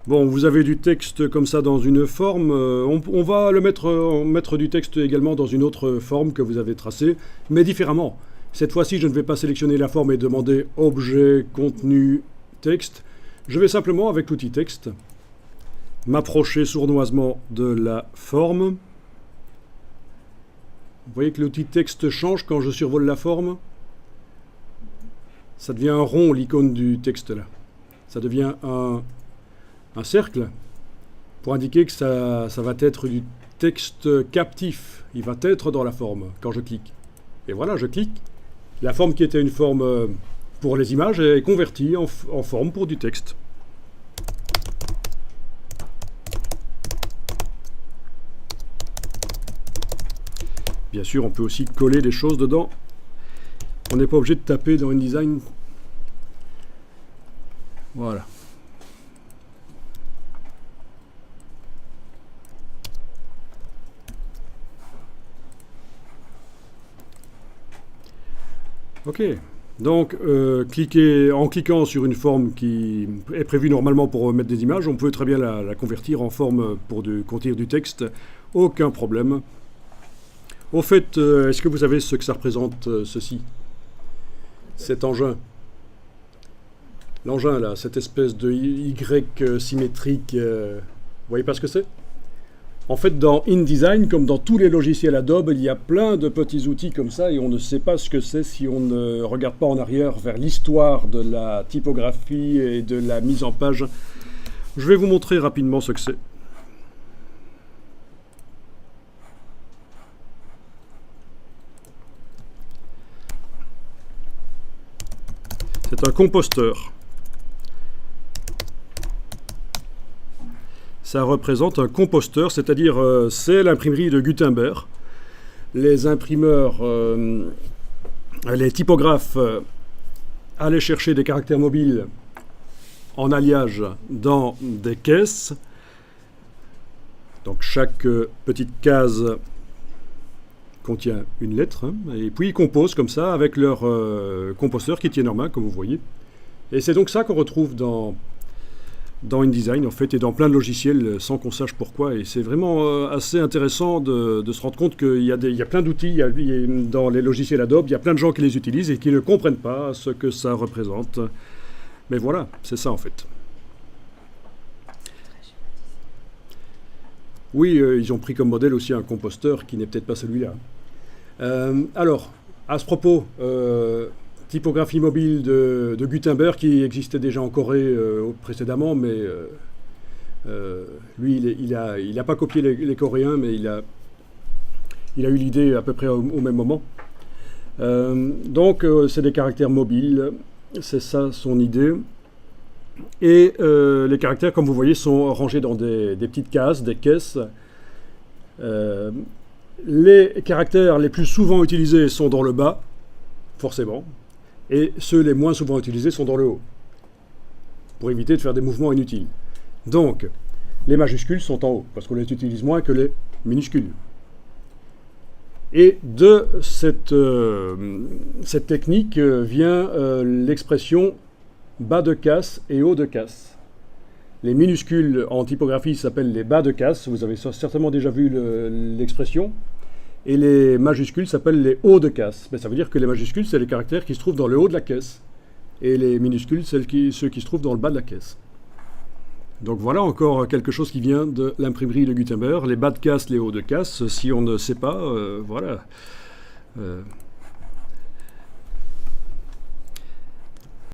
Bon, vous avez du texte comme ça dans une forme. On va mettre du texte également dans une autre forme que vous avez tracée, mais différemment. Cette fois-ci, je ne vais pas sélectionner la forme et demander objet, contenu, texte. Je vais simplement, avec l'outil texte, m'approcher sournoisement de la forme. Vous voyez que l'outil texte change quand je survole la forme. Ça devient un rond, l'icône du texte là. Ça devient un cercle pour indiquer que ça va être du texte captif. Il va être dans la forme quand je clique. Et voilà, je clique. La forme qui était une forme pour les images est convertie en forme pour du texte. Bien sûr, on peut aussi coller des choses dedans. On n'est pas obligé de taper dans InDesign. Voilà. Ok, donc en cliquant sur une forme qui est prévue normalement pour mettre des images, on peut très bien la convertir en forme pour contenir du texte, aucun problème. Au fait, est-ce que vous savez ce que ça représente, ceci? Cet engin. L'engin là, cette espèce de Y symétrique, vous voyez pas ce que c'est? En fait, dans InDesign, comme dans tous les logiciels Adobe, il y a plein de petits outils comme ça et on ne sait pas ce que c'est si on ne regarde pas en arrière vers l'histoire de la typographie et de la mise en page. Je vais vous montrer rapidement ce que c'est. C'est un composteur. Ça représente un composteur, c'est-à-dire c'est l'imprimerie de Gutenberg. Les imprimeurs, les typographes allaient chercher des caractères mobiles en alliage dans des caisses. Donc chaque petite case contient une lettre, hein, et puis ils composent comme ça avec leur composteur qui tiennent en main, comme vous voyez. Et c'est donc ça qu'on retrouve dans InDesign en fait et dans plein de logiciels sans qu'on sache pourquoi, et c'est vraiment assez intéressant de se rendre compte qu'il y a plein d'outils dans les logiciels Adobe, il y a plein de gens qui les utilisent et qui ne comprennent pas ce que ça représente, mais voilà, c'est ça en fait. Oui, ils ont pris comme modèle aussi un composteur qui n'est peut-être pas celui-là. Alors, à ce propos, typographie mobile de Gutenberg qui existait déjà en Corée précédemment, mais lui, il n'a pas copié les Coréens, mais il a eu l'idée à peu près au même moment. Donc, c'est des caractères mobiles, c'est ça son idée. Et les caractères, comme vous voyez, sont rangés dans des petites cases, des caisses. Les caractères les plus souvent utilisés sont dans le bas, forcément. Et ceux les moins souvent utilisés sont dans le haut, pour éviter de faire des mouvements inutiles. Donc, les majuscules sont en haut, parce qu'on les utilise moins que les minuscules. Et de cette technique vient l'expression bas de casse et haut de casse. Les minuscules en typographie s'appellent les bas de casse, vous avez certainement déjà vu l'expression. Et les majuscules s'appellent les hauts de casse. Mais ça veut dire que les majuscules, c'est les caractères qui se trouvent dans le haut de la caisse. Et les minuscules, c'est ceux qui se trouvent dans le bas de la caisse. Donc voilà encore quelque chose qui vient de l'imprimerie de Gutenberg. Les bas de casse, les hauts de casse, si on ne sait pas, voilà.